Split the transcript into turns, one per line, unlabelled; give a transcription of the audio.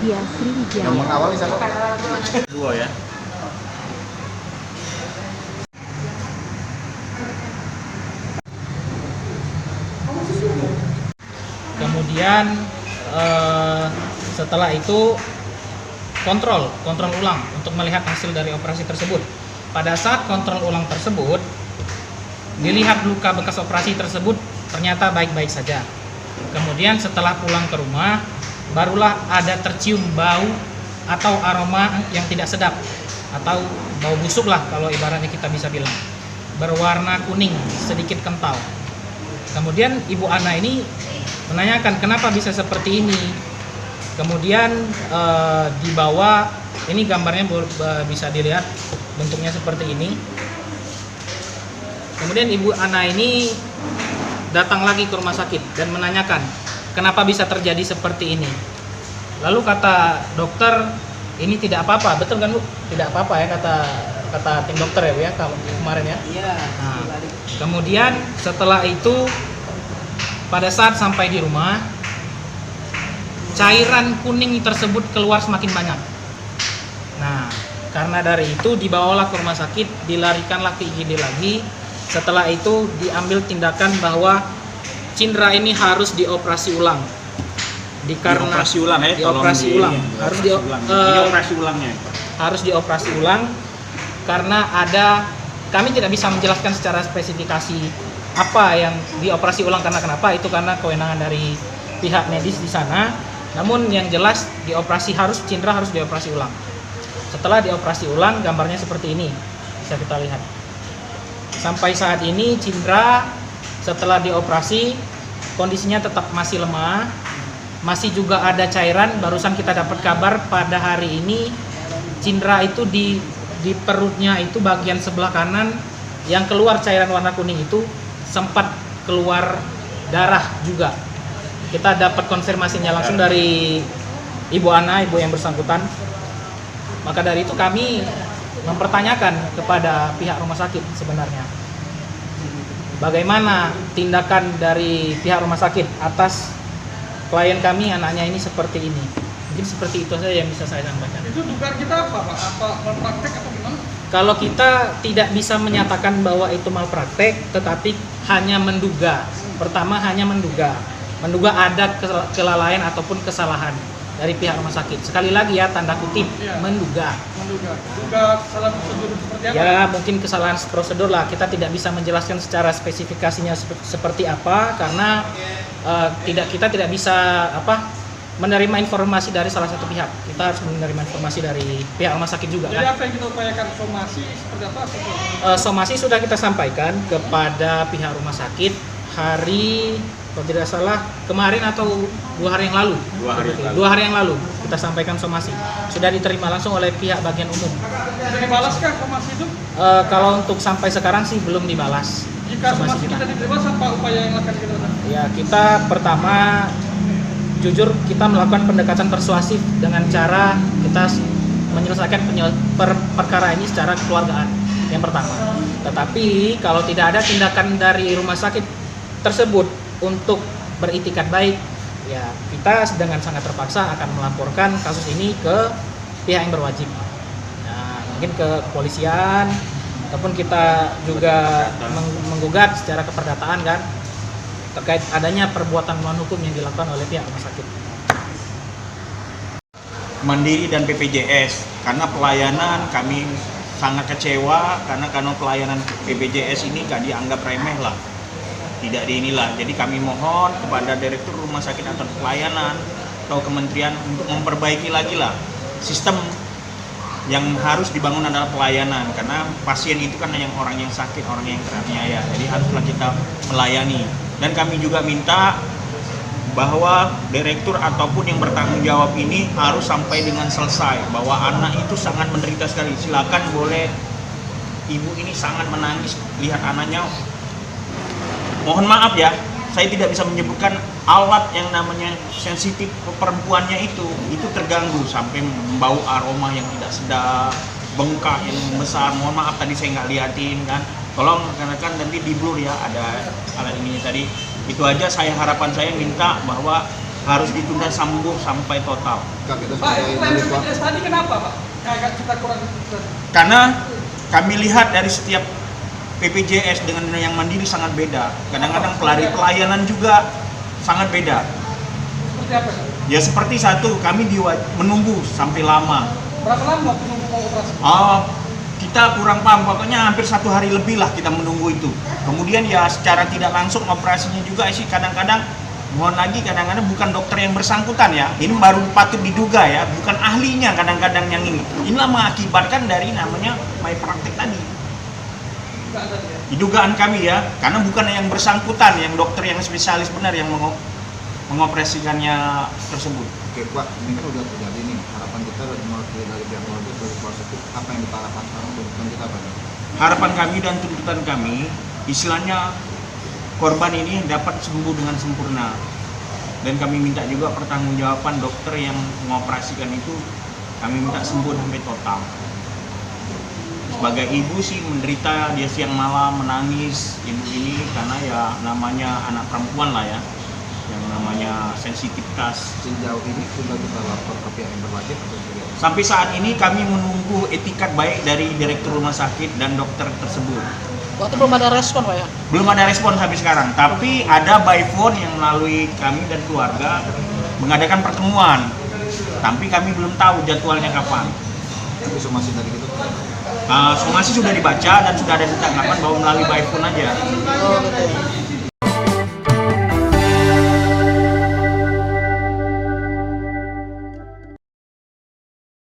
Media Sriwijaya.
Yang mengawali siapa?
Dua ya.
Kemudian setelah itu kontrol ulang untuk melihat hasil dari operasi tersebut. Pada saat kontrol ulang tersebut, dilihat luka bekas operasi tersebut ternyata baik-baik saja. Kemudian setelah pulang ke rumah, barulah ada tercium bau atau aroma yang tidak sedap, atau bau busuk lah kalau ibaratnya kita bisa bilang, berwarna kuning sedikit kental. Kemudian Ibu Ana ini menanyakan kenapa bisa seperti ini. Kemudian dibawa, ini gambarnya bisa dilihat bentuknya seperti ini. Kemudian Ibu Ana ini datang lagi ke rumah sakit dan menanyakan kenapa bisa terjadi seperti ini. Lalu kata dokter, ini tidak apa-apa, betul kan Bu? Tidak apa-apa ya, kata tim dokter ya Bu ya kemarin ya.
Iya.
Nah, kemudian setelah itu pada saat sampai di rumah, cairan kuning tersebut keluar semakin banyak. Nah, karena dari itu dibawalah ke rumah sakit, dilarikanlah ke IGD lagi. Setelah itu diambil tindakan bahwa Cindra ini harus dioperasi ulang.
Dioperasi ulang ya.
Dioperasi ulang. Harus
dioperasi ulangnya.
Harus dioperasi ulang karena kami tidak bisa menjelaskan secara spesifikasi apa yang dioperasi ulang kenapa, itu karena kewenangan dari pihak medis di sana. Namun yang jelas Cindra harus dioperasi ulang. Setelah dioperasi ulang, gambarnya seperti ini, bisa kita lihat. Sampai saat ini Cindra setelah dioperasi kondisinya tetap masih lemah, masih juga ada cairan. Barusan kita dapat kabar pada hari ini Cindra itu di perutnya itu bagian sebelah kanan yang keluar cairan warna kuning itu sempat keluar darah juga. Kita dapat konfirmasinya langsung dari Ibu Ana, ibu yang bersangkutan. Maka dari itu kami mempertanyakan kepada pihak rumah sakit sebenarnya bagaimana tindakan dari pihak rumah sakit atas klien kami, anaknya ini seperti ini. Mungkin seperti itu saja yang bisa saya sampaikan.
Itu dugaan kita apa Pak? Apa malpraktek atau gimana?
Kalau kita tidak bisa menyatakan bahwa itu malpraktek, tetapi hanya menduga. Pertama hanya menduga ada kelalaian ataupun kesalahan dari pihak rumah sakit. Sekali lagi ya, tanda kutip, menduga.
Duga kesalahan prosedur seperti apa?
Ya, mungkin kesalahan prosedur lah. Kita tidak bisa menjelaskan secara spesifikasinya seperti apa karena kita tidak bisa menerima informasi dari salah satu pihak. Kita harus menerima informasi dari pihak rumah sakit juga.
Jadi
kan?
apa yang kita upayakan? Somasi seperti apa?
Somasi sudah kita sampaikan kepada pihak rumah sakit hari, kalau tidak salah kemarin atau 2 hari yang lalu. 2 hari yang lalu kita sampaikan somasi. Sudah diterima langsung oleh pihak bagian umum.
Sudah dibalaskah somasi itu?
Kalau untuk sampai sekarang sih belum dibalas.
Jika somasi kita diterima, apa upaya yang akan kita lakukan?
Ya, kita pertama jujur kita melakukan pendekatan persuasif dengan cara kita menyelesaikan perkara ini secara kekeluargaan yang pertama. Tetapi kalau tidak ada tindakan dari rumah sakit tersebut untuk beritikat baik, ya kita dengan sangat terpaksa akan melaporkan kasus ini ke pihak yang berwajib. Nah, mungkin ke kepolisian ataupun kita juga menggugat secara keperdataan kan terkait adanya perbuatan melawan hukum yang dilakukan oleh pihak rumah sakit.
Mandiri dan BPJS, karena pelayanan kami sangat kecewa karena pelayanan BPJS ini gak dianggap remeh lah, tidak diinilah. Jadi kami mohon kepada Direktur Rumah Sakit atau Pelayanan atau Kementerian untuk memperbaiki lagi lah sistem. Yang harus dibangun adalah pelayanan, karena pasien itu kan yang orang yang sakit, orang yang teraniaya, jadi haruslah kita melayani. Dan kami juga minta bahwa direktur ataupun yang bertanggung jawab ini harus sampai dengan selesai, bahwa anak itu sangat menderita sekali. Silakan boleh, ibu ini sangat menangis lihat anaknya. Mohon maaf ya, saya tidak bisa menyebutkan alat yang namanya sensitif perempuannya itu terganggu sampai bau aroma yang tidak sedap, bengkak yang besar. Mohon maaf tadi saya nggak liatin kan, tolong rekan-rekan nanti di blur ya ada alat ini tadi. Itu aja harapan saya, minta bahwa harus ditunda sembuh sampai total.
Kak, kita
Pak, itu
sebagai
klaim
dari
BPJS tadi kenapa, Pak? Kayak kita kurang.
Karena kami lihat dari setiap BPJS dengan yang mandiri sangat beda. Kadang-kadang pelayanan juga sangat beda.
Seperti apa, Pak?
Ya seperti satu, kami menunggu sampai lama.
Berapa lama waktu nunggu mau operasi?
Kita kurang paham, pokoknya hampir 1 hari lebih lah kita menunggu itu. Kemudian ya secara tidak langsung operasinya juga sih kadang-kadang, mohon lagi, kadang-kadang bukan dokter yang bersangkutan ya. Ini baru patut diduga ya, bukan ahlinya kadang-kadang yang ini. Inilah mengakibatkan dari namanya malpraktek tadi.
Nggak ada ya.
Di dugaan kami ya, karena bukan yang bersangkutan, yang dokter yang spesialis benar yang mengoperasikannya tersebut.
Oke Pak, ini kan udah terjadi nih. Harapan kita dari pihak keluarga, dari kuasa hukum, apa yang kita harapkan sekarang tuntutan kita apa?
Harapan kami dan tuntutan kami, istilahnya korban ini dapat sembuh dengan sempurna. Dan kami minta juga pertanggungjawaban dokter yang mengoperasikan itu, kami minta sembuh sampai total. Sebagai ibu sih menderita, dia siang malam menangis ibu ini karena ya namanya anak perempuan lah ya, yang namanya sensitivitas.
Sejauh ini sudah kita lapor ke pihak yang berwajib atau tidak?
Sampai saat ini kami menunggu etikat baik dari direktur rumah sakit dan dokter tersebut.
Waktu belum ada respon, Pak ya?
Belum ada respon sampai sekarang, tapi ada by phone yang melalui kami dan keluarga mengadakan pertemuan. Tapi kami belum tahu jadwalnya kapan.
Tapi somasi dari kita
Somasi sudah dibaca dan sudah ada tanggapan bahwa melalui by phone aja.
Oh, betul.